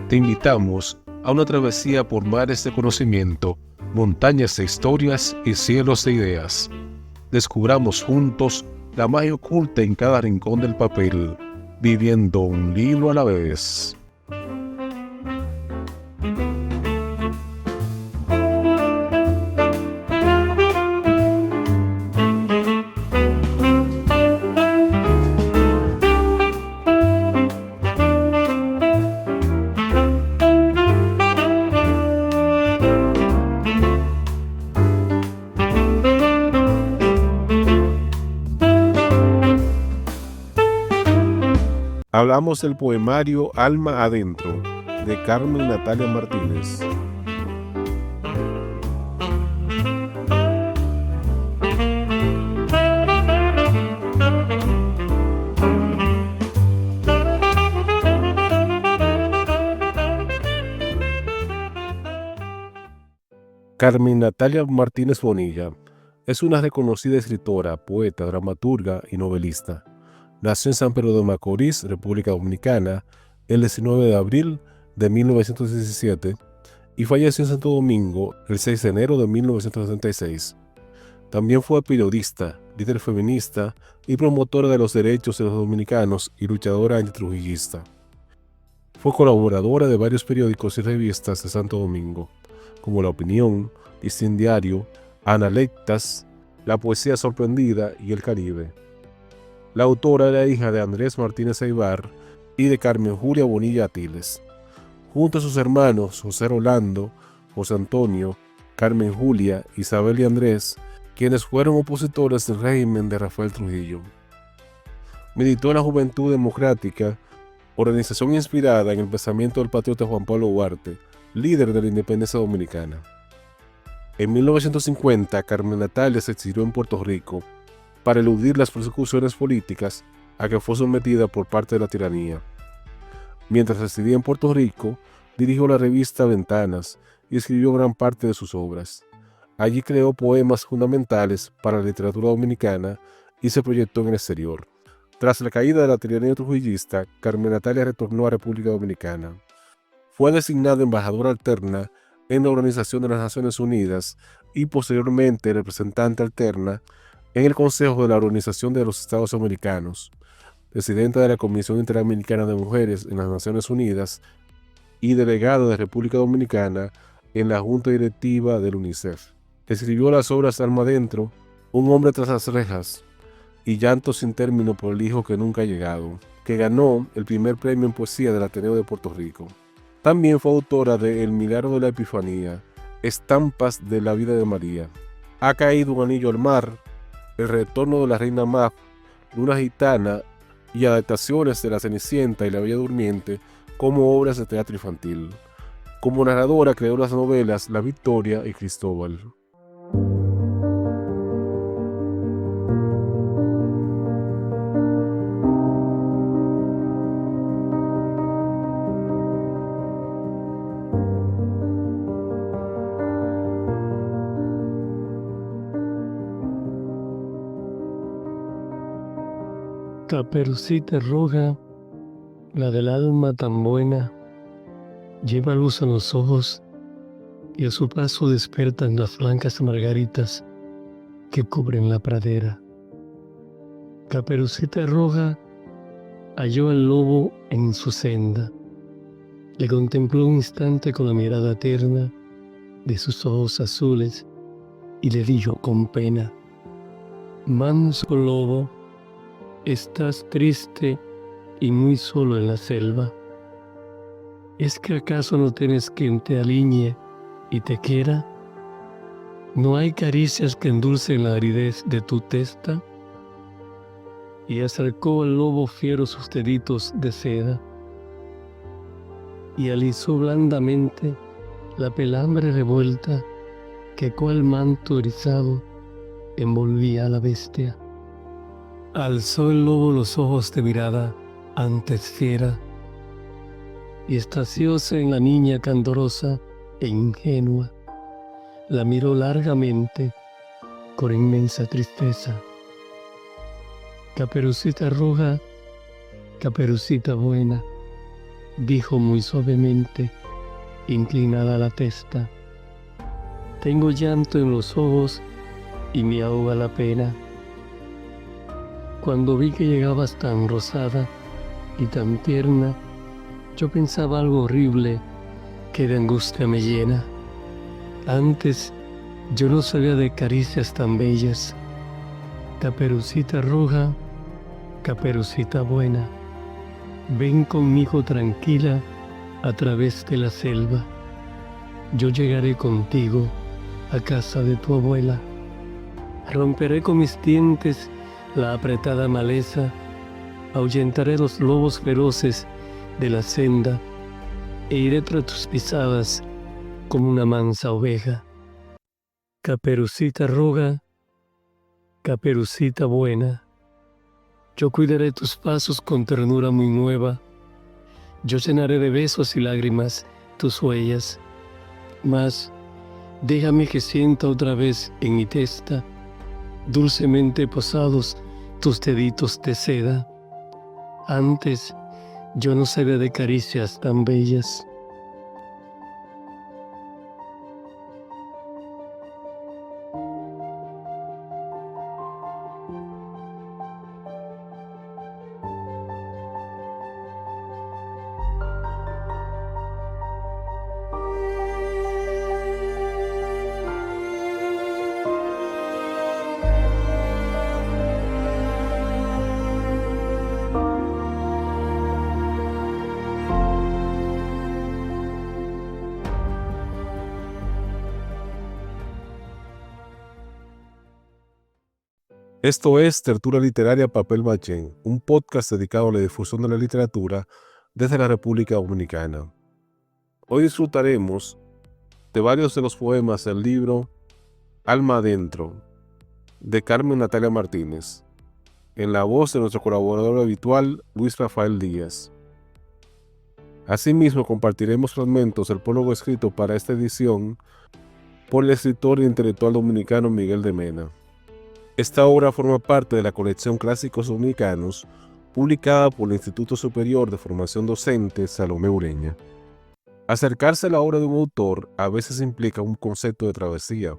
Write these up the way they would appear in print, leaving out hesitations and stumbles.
Te invitamos a una travesía por mares de conocimiento, montañas de historias y cielos de ideas. Descubramos juntos la magia oculta en cada rincón del papel, viviendo un libro a la vez. Hablamos del poemario Alma Adentro, de Carmen Natalia Martínez. Carmen Natalia Martínez Bonilla es una reconocida escritora, poeta, dramaturga y novelista. Nació en San Pedro de Macorís, República Dominicana, el 19 de abril de 1917 y falleció en Santo Domingo el 6 de enero de 1976. También fue periodista, líder feminista y promotora de los derechos de los dominicanos y luchadora antitrujillista. Fue colaboradora de varios periódicos y revistas de Santo Domingo, como La Opinión, Listín Diario, Analectas, La Poesía Sorprendida y El Caribe. La autora era hija de Andrés Martínez Aybar y de Carmen Julia Bonilla Atiles. Junto a sus hermanos José Rolando, José Antonio, Carmen Julia, Isabel y Andrés, quienes fueron opositores del régimen de Rafael Trujillo. Militó en la Juventud Democrática, organización inspirada en el pensamiento del patriota Juan Pablo Duarte, líder de la independencia dominicana. En 1950, Carmen Natalia se exilió en Puerto Rico para eludir las persecuciones políticas a que fue sometida por parte de la tiranía. Mientras residía en Puerto Rico, dirigió la revista Ventanas y escribió gran parte de sus obras. Allí creó poemas fundamentales para la literatura dominicana y se proyectó en el exterior. Tras la caída de la tiranía trujillista, Carmen Natalia retornó a República Dominicana. Fue designada embajadora alterna en la Organización de las Naciones Unidas y posteriormente representante alterna en el Consejo de la Organización de los Estados Americanos, presidenta de la Comisión Interamericana de Mujeres en las Naciones Unidas y delegada de República Dominicana en la Junta Directiva del UNICEF. Escribió las obras Alma Adentro, Un hombre tras las rejas y Llanto sin término por el hijo que nunca ha llegado, que ganó el primer premio en poesía del Ateneo de Puerto Rico. También fue autora de El milagro de la Epifanía, Estampas de la vida de María, Ha caído un anillo al mar, El retorno de la reina Mab, Luna gitana y adaptaciones de La Cenicienta y La Bella Durmiente como obras de teatro infantil. Como narradora creó las novelas La Victoria y Cristóbal. Caperucita Roja, la del alma tan buena, lleva luz a los ojos y a su paso despertan las blancas margaritas que cubren la pradera. Caperucita Roja halló al lobo en su senda, le contempló un instante con la mirada tierna de sus ojos azules y le dijo con pena: manso lobo, estás triste y muy solo en la selva. ¿Es que acaso no temes quien te aliñe y te quiera? ¿No hay caricias que endulcen la aridez de tu testa? Y acercó al lobo fiero sus deditos de seda y alisó blandamente la pelambre revuelta que cual manto erizado envolvía a la bestia. Alzó el lobo los ojos de mirada antes fiera y estacióse en la niña candorosa e ingenua. La miró largamente con inmensa tristeza. Caperucita Roja, Caperucita buena, dijo muy suavemente, inclinada la testa. Tengo llanto en los ojos y me ahoga la pena. Cuando vi que llegabas tan rosada y tan tierna, yo pensaba algo horrible que de angustia me llena. Antes yo no sabía de caricias tan bellas. Caperucita roja, caperucita buena, ven conmigo tranquila a través de la selva. Yo llegaré contigo a casa de tu abuela. Romperé con mis dientes la apretada maleza, ahuyentaré los lobos feroces de la senda e iré tras tus pisadas como una mansa oveja. Caperucita roja, caperucita buena, yo cuidaré tus pasos con ternura muy nueva. Yo llenaré de besos y lágrimas tus huellas. Mas déjame que sienta otra vez en mi testa, dulcemente posados tus deditos de seda. Antes yo no sabía de caricias tan bellas. Esto es Tertulia Literaria Papel Maché, un podcast dedicado a la difusión de la literatura desde la República Dominicana. Hoy disfrutaremos de varios de los poemas del libro Alma Adentro, de Carmen Natalia Martínez, en la voz de nuestro colaborador habitual, Luis Rafael Díaz. Asimismo, compartiremos fragmentos del prólogo escrito para esta edición por el escritor e intelectual dominicano Miguel de Mena. Esta obra forma parte de la colección Clásicos Dominicanos, publicada por el Instituto Superior de Formación Docente Salomé Ureña. Acercarse a la obra de un autor a veces implica un concepto de travesía.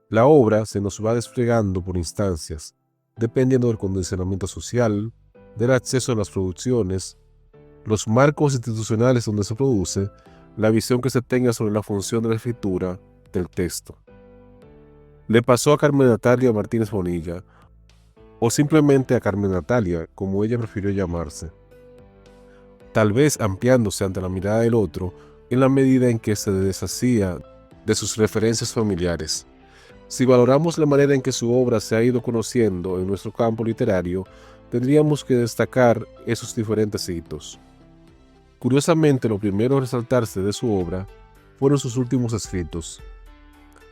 La obra se nos va desplegando por instancias, dependiendo del condicionamiento social, del acceso a las producciones, los marcos institucionales donde se produce, la visión que se tenga sobre la función de la escritura del texto. Le pasó a Carmen Natalia Martínez Bonilla, o simplemente a Carmen Natalia, como ella prefirió llamarse, tal vez ampliándose ante la mirada del otro en la medida en que se deshacía de sus referencias familiares. Si valoramos la manera en que su obra se ha ido conociendo en nuestro campo literario, tendríamos que destacar esos diferentes hitos. Curiosamente, lo primero a resaltarse de su obra fueron sus últimos escritos.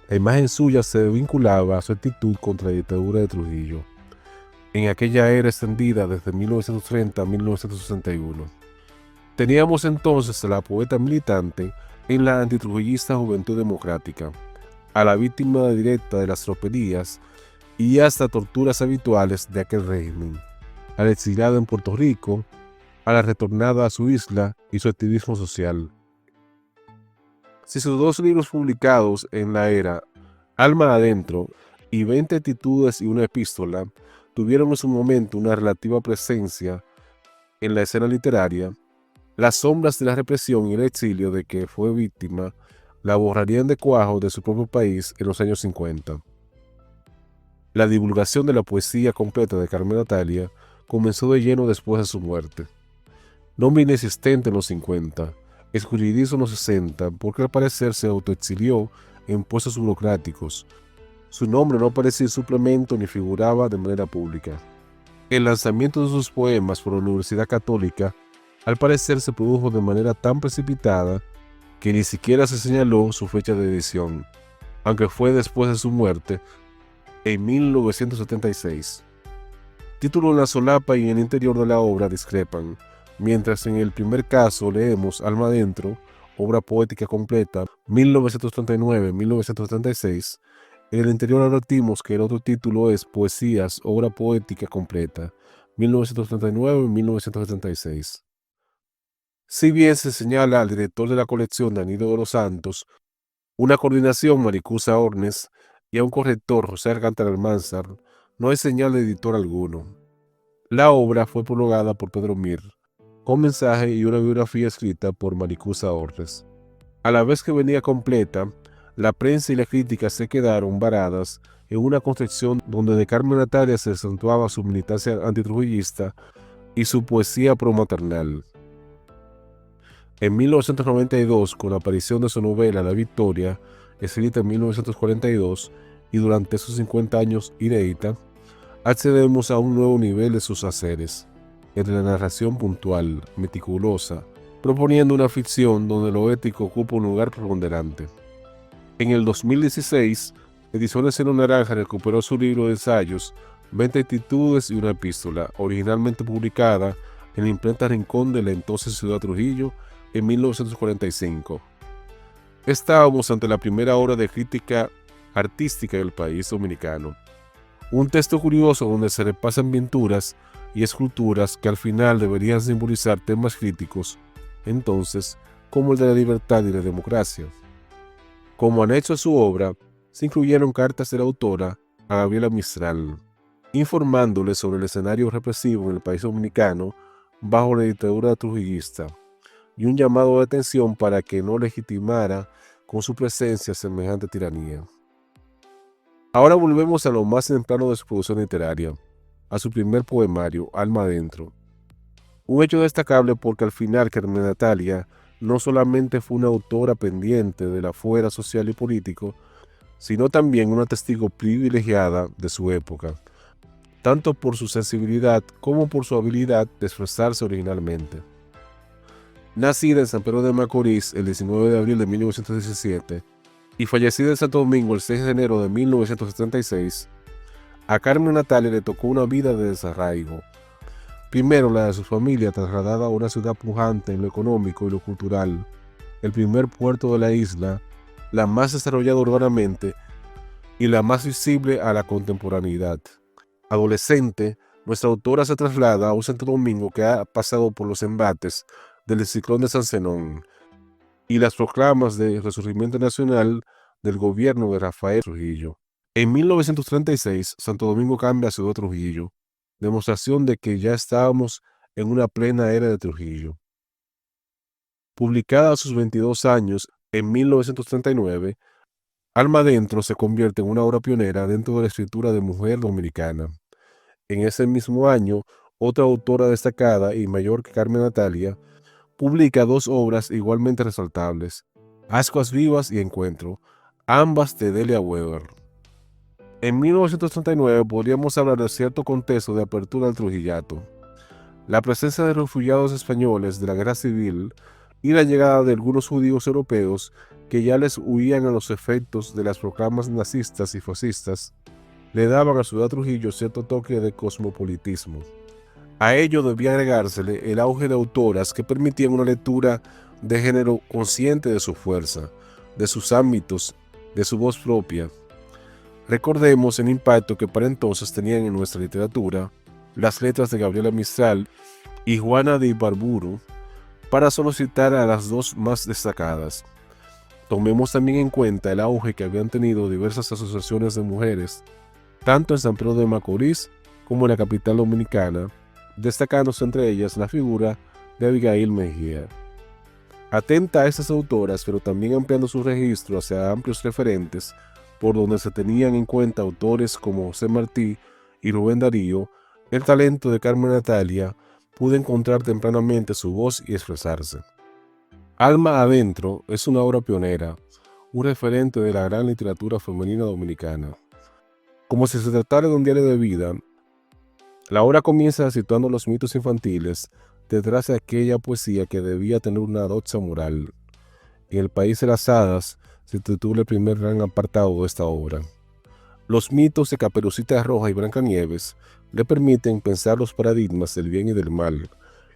La imagen suya se vinculaba a su actitud contra la dictadura de Trujillo, en aquella era extendida desde 1930 a 1961. Teníamos entonces a la poeta militante en la antitrujillista Juventud Democrática, a la víctima directa de las tropelías y hasta torturas habituales de aquel régimen, al exiliado en Puerto Rico, a la retornada a su isla y su activismo social. Si sus dos libros publicados en la era, Alma Adentro y 20 actitudes y una epístola, tuvieron en su momento una relativa presencia en la escena literaria, las sombras de la represión y el exilio de que fue víctima la borrarían de cuajo de su propio país en los años 50. La divulgación de la poesía completa de Carmen Natalia comenzó de lleno después de su muerte. Nombre inexistente en los 50, escurridizo en los 60, porque al parecer se autoexilió en puestos burocráticos. Su nombre no aparecía en suplemento ni figuraba de manera pública. El lanzamiento de sus poemas por la Universidad Católica al parecer se produjo de manera tan precipitada que ni siquiera se señaló su fecha de edición, aunque fue después de su muerte, en 1976. Título en la solapa y en el interior de la obra discrepan. Mientras en el primer caso leemos Alma Adentro, obra poética completa, 1939-1976, en el interior advertimos que el otro título es Poesías, obra poética completa, 1939-1976. Si bien se señala al director de la colección, Danilo de los Santos, una coordinación, Maricusa Ornes, y a un corrector, José Alcántara Almanzar, no hay señal de editor alguno. La obra fue prologada por Pedro Mir, con mensaje y una biografía escrita por Maricusa Ornes. A la vez que venía completa, la prensa y la crítica se quedaron varadas en una concepción donde de Carmen Natalia se acentuaba su militancia antitrujillista y su poesía promaternal. En 1992, con la aparición de su novela La Victoria, escrita en 1942 y durante esos 50 años inédita, accedemos a un nuevo nivel de sus haceres, el de la narración puntual, meticulosa, proponiendo una ficción donde lo ético ocupa un lugar preponderante. En el 2016, Ediciones Seno Naranja recuperó su libro de ensayos 20 actitudes y una epístola, originalmente publicada en la imprenta Rincón de la entonces Ciudad Trujillo en 1945. Estábamos ante la primera obra de crítica artística del país dominicano. Un texto curioso donde se repasan pinturas y esculturas que al final deberían simbolizar temas críticos, entonces, como el de la libertad y la democracia. Como anexo a su obra, se incluyeron cartas de la autora a Gabriela Mistral, informándole sobre el escenario represivo en el país dominicano bajo la dictadura trujillista, y un llamado de atención para que no legitimara con su presencia semejante tiranía. Ahora volvemos a lo más temprano de su producción literaria, a su primer poemario, Alma Adentro. Un hecho destacable porque al final Carmen Natalia no solamente fue una autora pendiente del afuera social y político, sino también una testigo privilegiada de su época, tanto por su sensibilidad como por su habilidad de expresarse originalmente. Nacida en San Pedro de Macorís el 19 de abril de 1917 y fallecida en Santo Domingo el 6 de enero de 1976, a Carmen Natalia le tocó una vida de desarraigo. Primero la de su familia, trasladada a una ciudad pujante en lo económico y lo cultural, el primer puerto de la isla, la más desarrollada urbanamente y la más visible a la contemporaneidad. Adolescente, nuestra autora se traslada a un Santo Domingo que ha pasado por los embates del ciclón de San Zenón y las proclamas de resurgimiento nacional del gobierno de Rafael Trujillo. En 1936, Santo Domingo cambia a Ciudad Trujillo, demostración de que ya estábamos en una plena era de Trujillo. Publicada a sus 22 años, en 1939, Alma Adentro se convierte en una obra pionera dentro de la escritura de mujer dominicana. En ese mismo año, otra autora destacada y mayor que Carmen Natalia, publica dos obras igualmente resaltables, Ascuas Vivas y Encuentro, ambas de Delia Weber. En 1939 podríamos hablar de cierto contexto de apertura al trujillato. La presencia de refugiados españoles de la guerra civil y la llegada de algunos judíos europeos que ya les huían a los efectos de las proclamas nazistas y fascistas, le daban a Ciudad Trujillo cierto toque de cosmopolitismo. A ello debía agregársele el auge de autoras que permitían una lectura de género consciente de su fuerza, de sus ámbitos, de su voz propia. Recordemos el impacto que para entonces tenían en nuestra literatura las letras de Gabriela Mistral y Juana de Ibarburu, para solo citar a las dos más destacadas. Tomemos también en cuenta el auge que habían tenido diversas asociaciones de mujeres, tanto en San Pedro de Macorís como en la capital dominicana, destacándose entre ellas la figura de Abigail Mejía. Atenta a estas autoras, pero también ampliando su registro hacia amplios referentes, por donde se tenían en cuenta autores como José Martí y Rubén Darío, el talento de Carmen Natalia pudo encontrar tempranamente su voz y expresarse. Alma Adentro es una obra pionera, un referente de la gran literatura femenina dominicana. Como si se tratara de un diario de vida, la obra comienza situando los mitos infantiles detrás de aquella poesía que debía tener una doxa moral. En El País de las Hadas se titula el primer gran apartado de esta obra. Los mitos de Caperucita Roja y Blancanieves le permiten pensar los paradigmas del bien y del mal,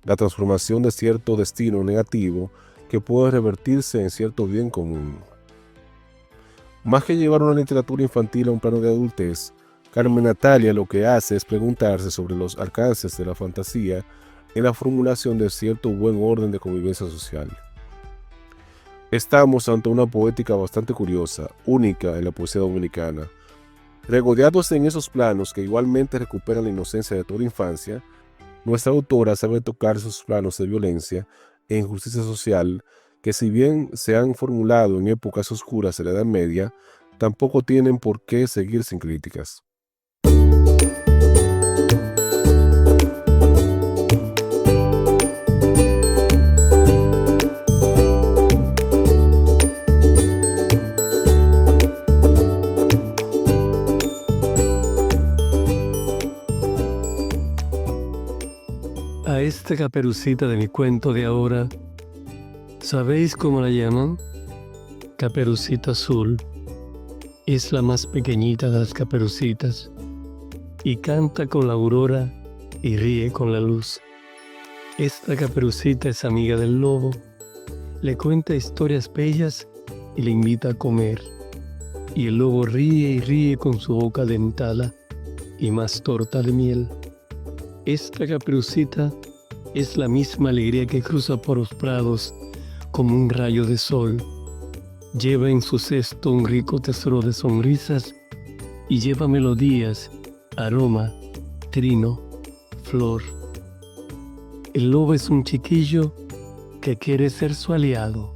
la transformación de cierto destino negativo que puede revertirse en cierto bien común. Más que llevar una literatura infantil a un plano de adultez, Carmen Natalia lo que hace es preguntarse sobre los alcances de la fantasía en la formulación de cierto buen orden de convivencia social. Estamos ante una poética bastante curiosa, única en la poesía dominicana. Regodeados en esos planos que igualmente recuperan la inocencia de toda infancia, nuestra autora sabe tocar esos planos de violencia e injusticia social que, si bien se han formulado en épocas oscuras de la Edad Media, tampoco tienen por qué seguir sin críticas. A esta Caperucita de mi cuento de ahora, ¿sabéis cómo la llaman? Caperucita Azul. Es la más pequeñita de las caperucitas y canta con la aurora y ríe con la luz. Esta Caperucita es amiga del lobo, le cuenta historias bellas y le invita a comer. Y el lobo ríe y ríe con su boca dentada y más torta de miel. Esta Caperucita es la misma alegría que cruza por los prados como un rayo de sol. Lleva en su cesto un rico tesoro de sonrisas y lleva melodías, aroma, trino, flor. El lobo es un chiquillo que quiere ser su aliado,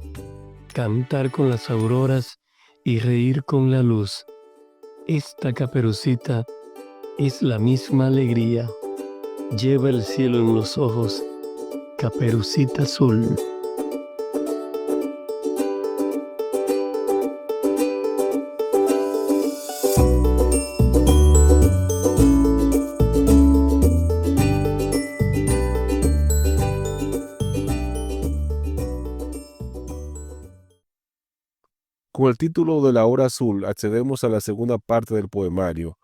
cantar con las auroras y reír con la luz. Esta Caperucita es la misma alegría. Lleva el cielo en los ojos, Caperucita Azul. Con el título de La Hora Azul accedemos a la segunda parte del poemario.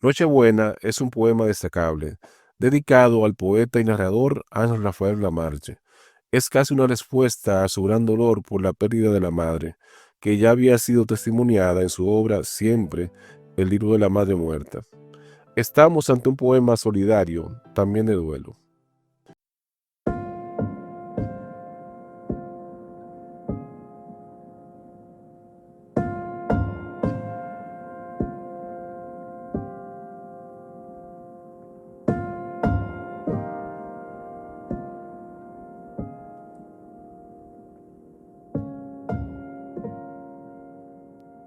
Nochebuena es un poema destacable, dedicado al poeta y narrador Ángel Rafael Lamarche. Es casi una respuesta a su gran dolor por la pérdida de la madre, que ya había sido testimoniada en su obra Siempre, el libro de la madre muerta. Estamos ante un poema solidario, también de duelo.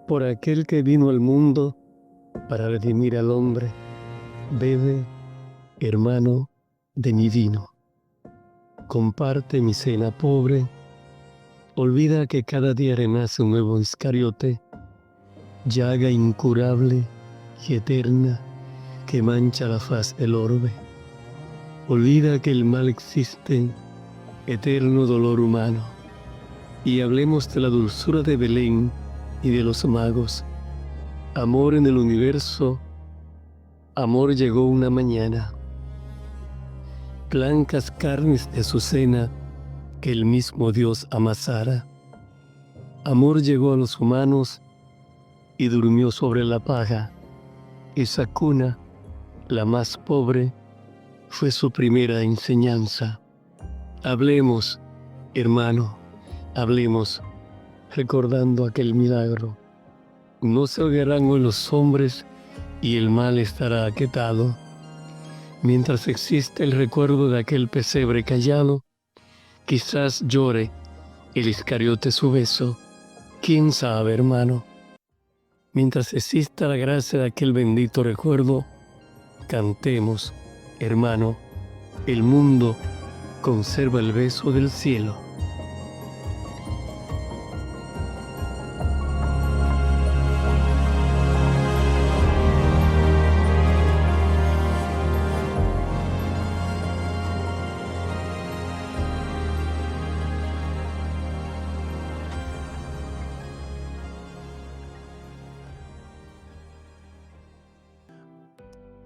Por aquel que vino al mundo para redimir al hombre, bebe, hermano, de mi vino. Comparte mi cena pobre, olvida que cada día renace un nuevo Iscariote, llaga incurable y eterna que mancha la faz del orbe. Olvida que el mal existe, eterno dolor humano, y hablemos de la dulzura de Belén y de los magos. Amor en el universo, amor llegó una mañana. Blancas carnes de su cena que el mismo Dios amasara. Amor llegó a los humanos y durmió sobre la paja. Esa cuna, la más pobre, fue su primera enseñanza. Hablemos, hermano, hablemos, recordando aquel milagro. No se ahogarán hoy los hombres y el mal estará aquietado. Mientras existe el recuerdo de aquel pesebre callado, quizás llore el Iscariote su beso. ¿Quién sabe, hermano? Mientras exista la gracia de aquel bendito recuerdo, cantemos, hermano, el mundo conserva el beso del cielo.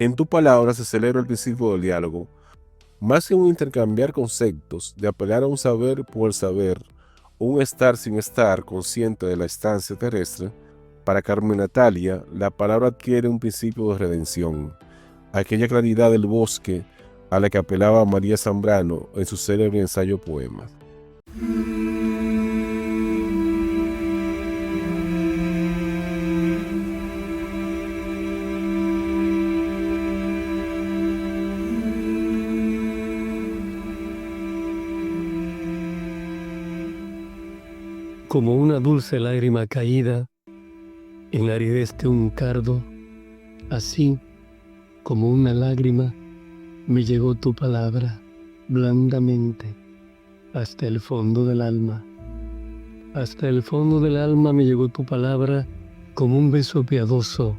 En tu palabra se celebra el principio del diálogo. Más que un intercambiar conceptos, de apelar a un saber por el saber, un estar sin estar consciente de la estancia terrestre, para Carmen Natalia, la palabra adquiere un principio de redención. Aquella claridad del bosque, a la que apelaba María Zambrano en su célebre ensayo Poemas. Como una dulce lágrima caída en la aridez de un cardo, así como una lágrima me llegó tu palabra blandamente hasta el fondo del alma. Hasta el fondo del alma me llegó tu palabra como un beso piadoso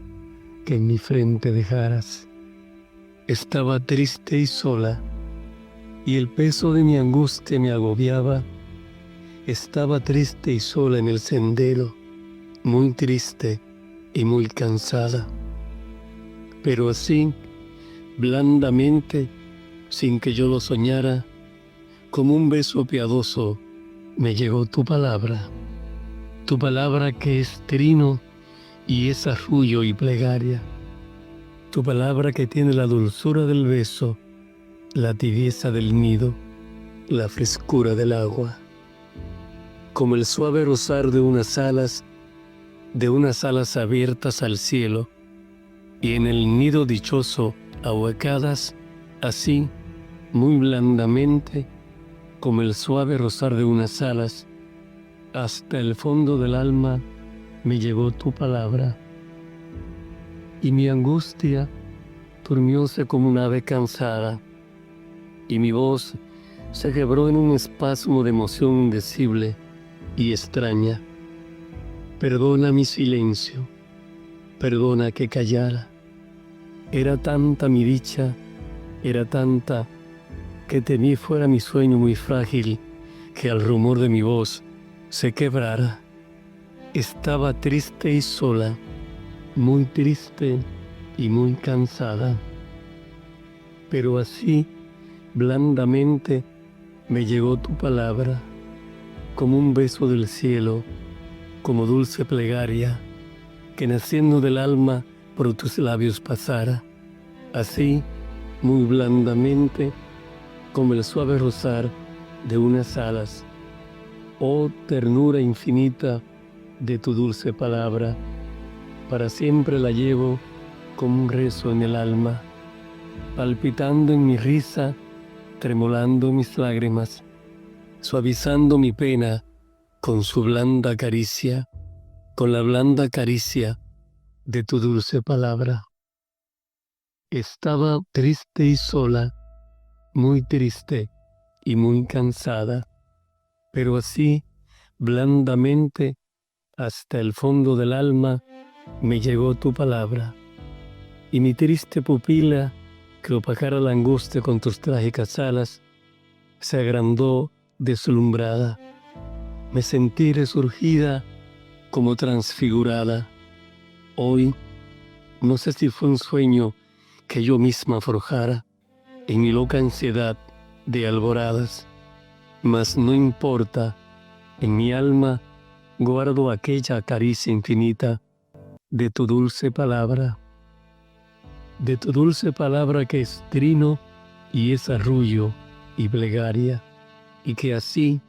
que en mi frente dejaras. Estaba triste y sola, y el peso de mi angustia me agobiaba. Estaba triste y sola en el sendero, muy triste y muy cansada. Pero así, blandamente, sin que yo lo soñara, como un beso piadoso, me llegó tu palabra que es trino y es arrullo y plegaria, tu palabra que tiene la dulzura del beso, la tibieza del nido, la frescura del agua. Como el suave rozar de unas alas abiertas al cielo, y en el nido dichoso ahuecadas, así, muy blandamente, como el suave rozar de unas alas, hasta el fondo del alma me llegó tu palabra. Y mi angustia durmióse como un ave cansada, y mi voz se quebró en un espasmo de emoción indecible y extraña. Perdona mi silencio, perdona que callara. Era tanta mi dicha, era tanta que temí fuera mi sueño muy frágil, que al rumor de mi voz se quebrara. Estaba triste y sola, muy triste y muy cansada. Pero así, blandamente, me llegó tu palabra, como un beso del cielo, como dulce plegaria, que naciendo del alma por tus labios pasara, así, muy blandamente, como el suave rozar de unas alas. Oh ternura infinita de tu dulce palabra, para siempre la llevo como un rezo en el alma, palpitando en mi risa, tremolando mis lágrimas, suavizando mi pena con su blanda caricia, con la blanda caricia de tu dulce palabra. Estaba triste y sola, muy triste y muy cansada, pero así, blandamente, hasta el fondo del alma, me llegó tu palabra, y mi triste pupila, que opacara la angustia con tus trágicas alas, se agrandó deslumbrada. Me sentí resurgida como transfigurada. Hoy, no sé si fue un sueño que yo misma forjara en mi loca ansiedad de alboradas, mas no importa, en mi alma guardo aquella caricia infinita de tu dulce palabra que es trino y es arrullo y plegaria, y que así,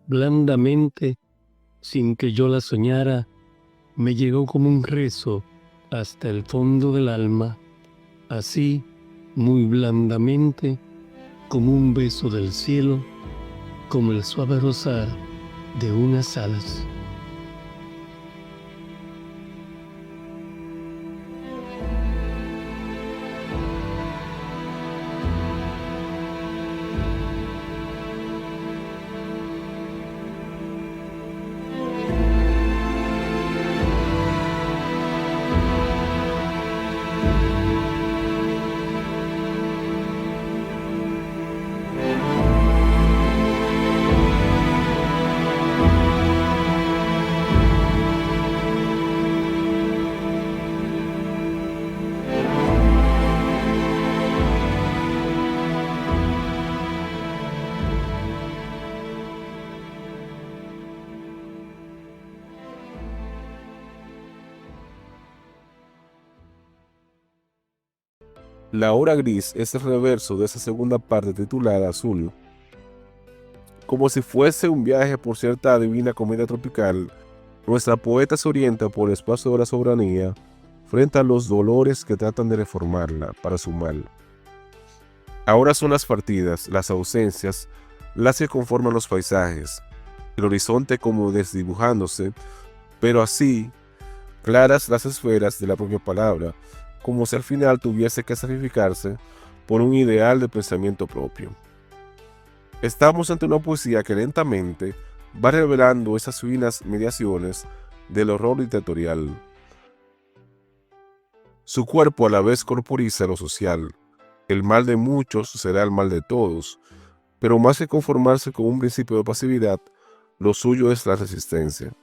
blandamente, sin que yo la soñara, me llegó como un rezo hasta el fondo del alma, así, muy blandamente, como un beso del cielo, como el suave rozar de unas alas. La hora gris es el reverso de esa segunda parte titulada Azul. Como si fuese un viaje por cierta divina comedia tropical, nuestra poeta se orienta por el espacio de la soberanía frente a los dolores que tratan de reformarla para su mal. Ahora son las partidas, las ausencias, las que conforman los paisajes, el horizonte como desdibujándose, pero así claras las esferas de la propia palabra, como si al final tuviese que sacrificarse por un ideal de pensamiento propio. Estamos ante una poesía que lentamente va revelando esas finas mediaciones del horror dictatorial. Su cuerpo a la vez corporiza lo social. El mal de muchos será el mal de todos, pero más que conformarse con un principio de pasividad, lo suyo es la resistencia.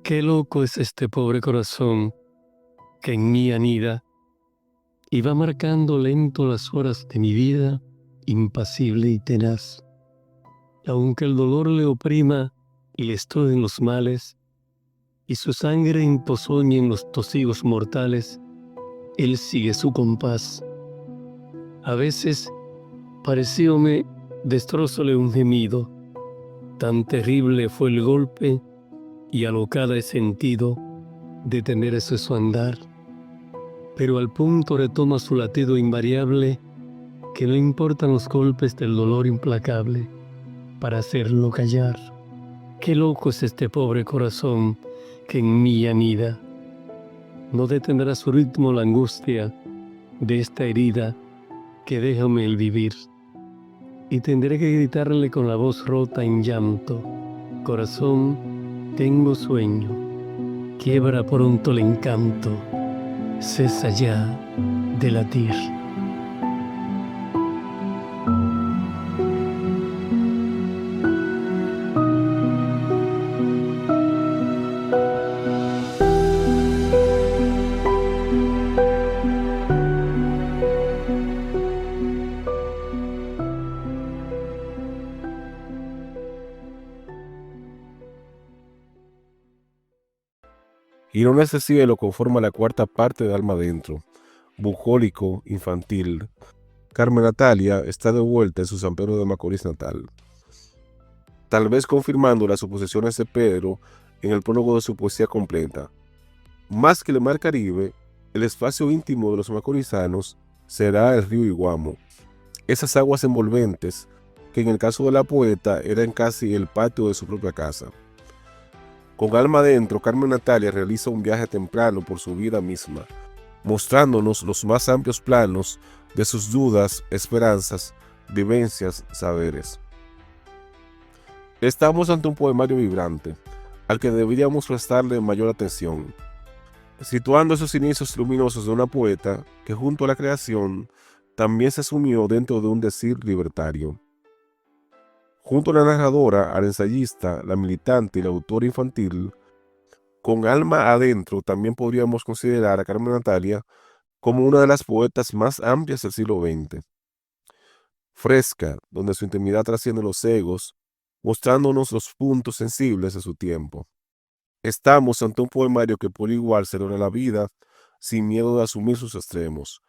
Qué loco es este pobre corazón que en mí anida y va marcando lento las horas de mi vida, impasible y tenaz. Aunque el dolor le oprima y le estruden los males, y su sangre empozoñe en los tosigos mortales, él sigue su compás. A veces parecióme destrózole un gemido, tan terrible fue el golpe y alocada he sentido detenerse su andar, pero al punto retoma su latido invariable, que no importan los golpes del dolor implacable, para hacerlo callar. Qué loco es este pobre corazón que en mí anida. No detendrá su ritmo la angustia de esta herida que déjame el vivir, y tendré que gritarle con la voz rota en llanto: corazón, tengo sueño, quiebra pronto el encanto, cesa ya de latir. Girones de cielo conforma la cuarta parte de Alma Adentro, bucólico, infantil. Carmen Natalia está de vuelta en su San Pedro de Macorís natal, tal vez confirmando las suposiciones de Pedro en el prólogo de su poesía completa. Más que el mar Caribe, el espacio íntimo de los macorizanos será el río Iguamo, esas aguas envolventes que en el caso de la poeta eran casi el patio de su propia casa. Con Alma Adentro, Carmen Natalia realiza un viaje temprano por su vida misma, mostrándonos los más amplios planos de sus dudas, esperanzas, vivencias, saberes. Estamos ante un poemario vibrante, al que deberíamos prestarle mayor atención, situando esos inicios luminosos de una poeta que junto a la creación también se sumió dentro de un decir libertario. Junto a la narradora, al ensayista, la militante y la autora infantil, con Alma Adentro también podríamos considerar a Carmen Natalia como una de las poetas más amplias del siglo XX. Fresca, donde su intimidad trasciende los egos, mostrándonos los puntos sensibles de su tiempo. Estamos ante un poemario que por igual celebra la vida sin miedo de asumir sus extremos,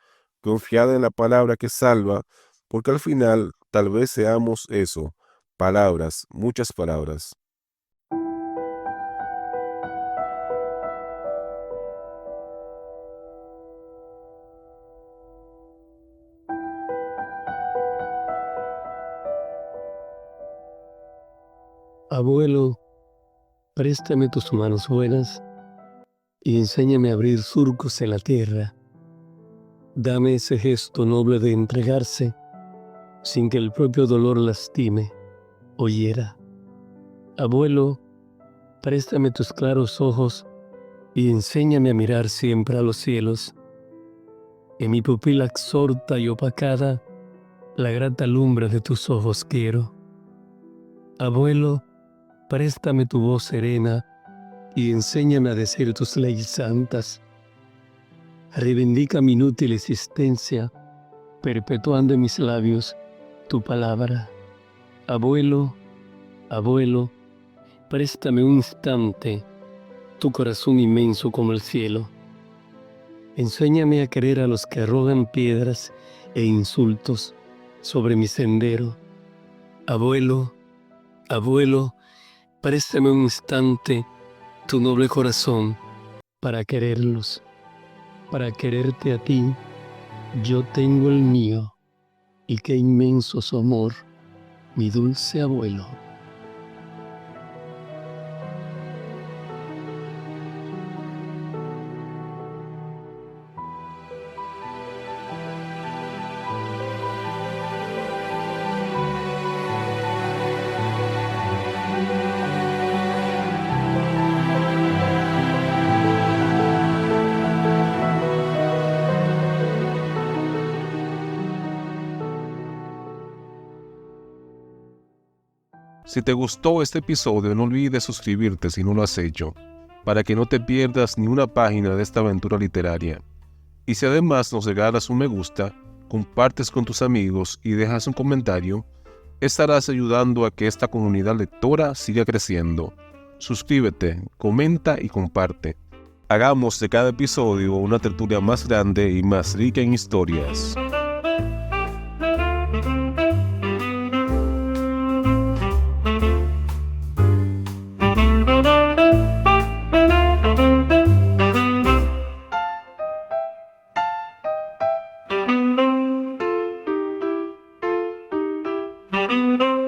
confiada en la palabra que salva, porque al final tal vez seamos eso, palabras, muchas palabras. Abuelo, préstame tus manos buenas y enséñame a abrir surcos en la tierra. Dame ese gesto noble de entregarse sin que el propio dolor lastime o hiera. Abuelo, préstame tus claros ojos y enséñame a mirar siempre a los cielos. En mi pupila absorta y opacada, la grata lumbre de tus ojos quiero. Abuelo, préstame tu voz serena y enséñame a decir tus leyes santas. Reivindica mi inútil existencia, perpetuando en mis labios tu palabra. Abuelo, abuelo, préstame un instante tu corazón inmenso como el cielo. Enséñame a querer a los que arrojan piedras e insultos sobre mi sendero. Abuelo, abuelo, préstame un instante tu noble corazón para quererlos. Para quererte a ti, yo tengo el mío, y qué inmenso su amor, mi dulce abuelo. Si te gustó este episodio, no olvides suscribirte si no lo has hecho, para que no te pierdas ni una página de esta aventura literaria. Y si además nos regalas un me gusta, compartes con tus amigos y dejas un comentario, estarás ayudando a que esta comunidad lectora siga creciendo. Suscríbete, comenta y comparte. Hagamos de cada episodio una tertulia más grande y más rica en historias. Thank you.